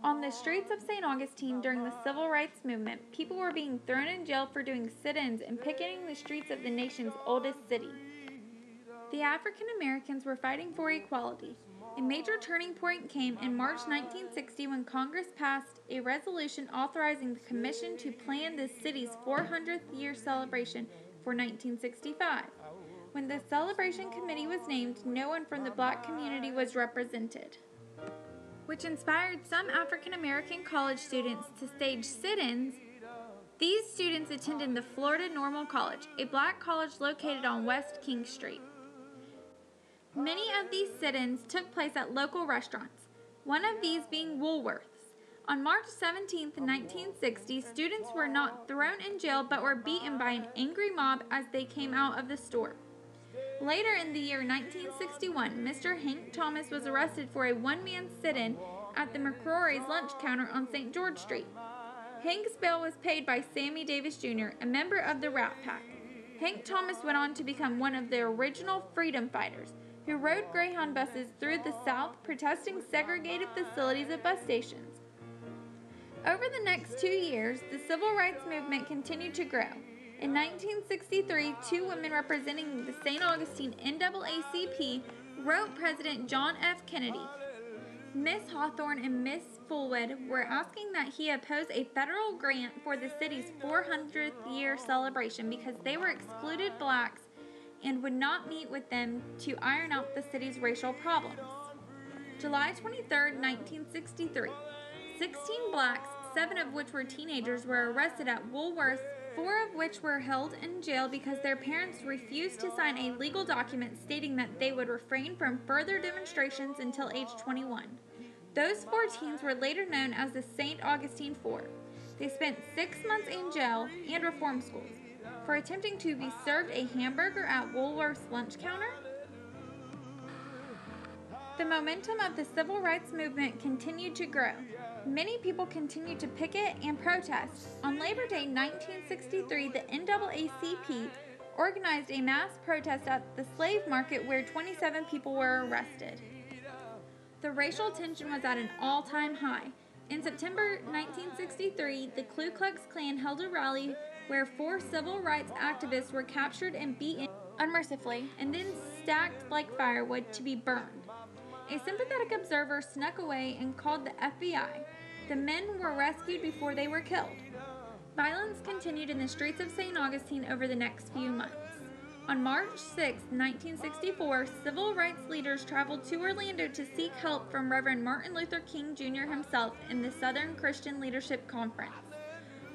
On the streets of St. Augustine during the Civil Rights Movement, people were being thrown in jail for doing sit-ins and picketing the streets of the nation's oldest city. The African Americans were fighting for equality. A major turning point came in March 1960 when Congress passed a resolution authorizing the Commission to plan the city's 400th year celebration for 1965. When the celebration committee was named, no one from the black community was represented, which inspired some African American college students to stage sit-ins. These students attended the Florida Normal College, a black college located on West King Street. Many of these sit-ins took place at local restaurants, one of these being Woolworth's. On March 17, 1960, students were not thrown in jail but were beaten by an angry mob as they came out of the store. Later in the year 1961, Mr. Hank Thomas was arrested for a one-man sit-in at the McCrory's lunch counter on St. George Street. Hank's bail was paid by Sammy Davis Jr., a member of the Rat Pack. Hank Thomas went on to become one of the original freedom fighters, who rode Greyhound buses through the South protesting segregated facilities at bus stations. Over the next 2 years, the civil rights movement continued to grow. In 1963, two women representing the St. Augustine NAACP wrote President John F. Kennedy. Miss Hawthorne and Miss Fullwood were asking that he oppose a federal grant for the city's 400th year celebration because they were excluded blacks and would not meet with them to iron out the city's racial problems. July 23, 1963. 16 blacks, 7 of which were teenagers, were arrested at Woolworth's, 4 of which were held in jail because their parents refused to sign a legal document stating that they would refrain from further demonstrations until age 21. Those 4 teens were later known as the St. Augustine Four. They spent 6 months in jail and reform schools for attempting to be served a hamburger at Woolworth's lunch counter. The momentum of the civil rights movement continued to grow. Many people continued to picket and protest. On Labor Day 1963, the NAACP organized a mass protest at the slave market where 27 people were arrested. The racial tension was at an all-time high. In September 1963, the Ku Klux Klan held a rally where 4 civil rights activists were captured and beaten unmercifully and then stacked like firewood to be burned. A sympathetic observer snuck away and called the FBI. The men were rescued before they were killed. Violence continued in the streets of St. Augustine over the next few months. On March 6, 1964, civil rights leaders traveled to Orlando to seek help from Reverend Martin Luther King Jr. himself in the Southern Christian Leadership Conference.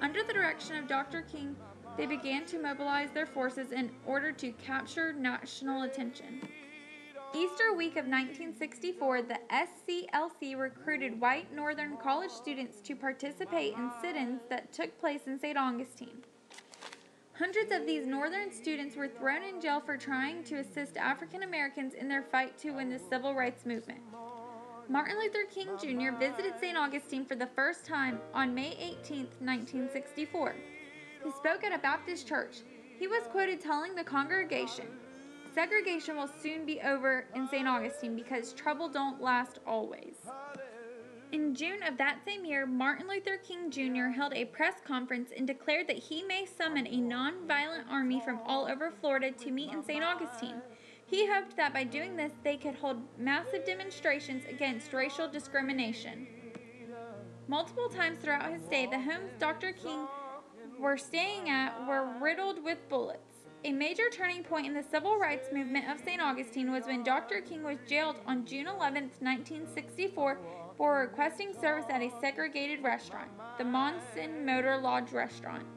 Under the direction of Dr. King, they began to mobilize their forces in order to capture national attention. Easter week of 1964, the SCLC recruited white Northern college students to participate in sit-ins that took place in St. Augustine. Hundreds of these Northern students were thrown in jail for trying to assist African Americans in their fight to win the civil rights movement. Martin Luther King Jr. visited St. Augustine for the first time on May 18, 1964. He spoke at a Baptist church. He was quoted telling the congregation, "Segregation will soon be over in St. Augustine because trouble don't last always." In June of that same year, Martin Luther King Jr. held a press conference and declared that he may summon a non-violent army from all over Florida to meet in St. Augustine. He hoped that by doing this, they could hold massive demonstrations against racial discrimination. Multiple times throughout his stay, the homes Dr. King were staying at were riddled with bullets. A major turning point in the civil rights movement of St. Augustine was when Dr. King was jailed on June 11, 1964, for requesting service at a segregated restaurant, the Monson Motor Lodge restaurant.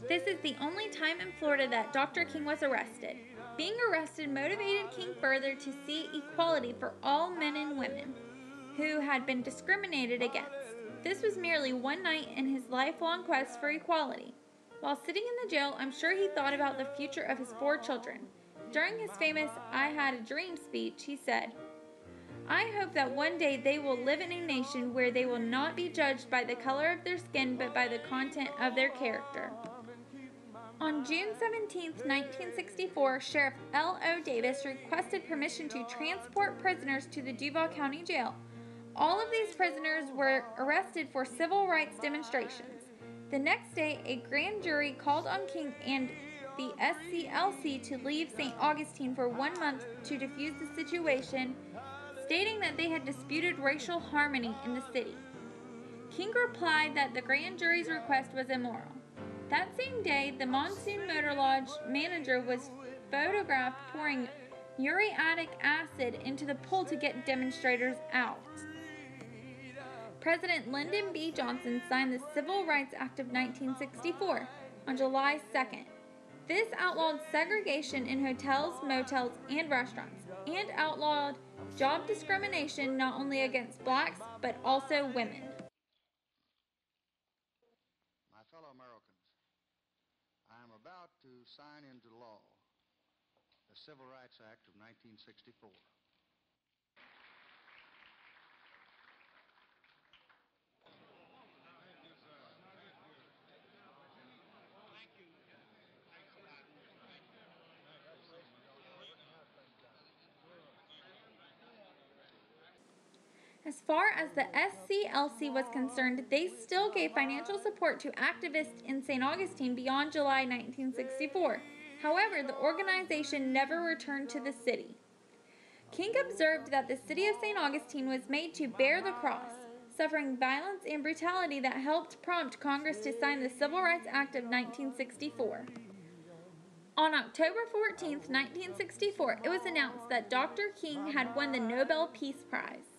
This is the only time in Florida that Dr. King was arrested. Being arrested motivated King further to see equality for all men and women who had been discriminated against. This was merely one night in his lifelong quest for equality. While sitting in the jail, I'm sure he thought about the future of his 4 children. During his famous "I Had a Dream" speech, he said, "I hope that one day they will live in a nation where they will not be judged by the color of their skin but by the content of their character." On June 17, 1964, Sheriff L.O. Davis requested permission to transport prisoners to the Duval County Jail. All of these prisoners were arrested for civil rights demonstrations. The next day, a grand jury called on King and the SCLC to leave St. Augustine for 1 month to defuse the situation, stating that they had disputed racial harmony in the city. King replied that the grand jury's request was immoral. That same day, the Monsoon Motor Lodge manager was photographed pouring muriatic acid into the pool to get demonstrators out. President Lyndon B. Johnson signed the Civil Rights Act of 1964 on July 2nd. This outlawed segregation in hotels, motels, and restaurants, and outlawed job discrimination not only against blacks, but also women. My fellow Americans, I am about to sign into law the Civil Rights Act of 1964. As far as the SCLC was concerned, they still gave financial support to activists in St. Augustine beyond July 1964. However, the organization never returned to the city. King observed that the city of St. Augustine was made to bear the cross, suffering violence and brutality that helped prompt Congress to sign the Civil Rights Act of 1964. On October 14, 1964, it was announced that Dr. King had won the Nobel Peace Prize.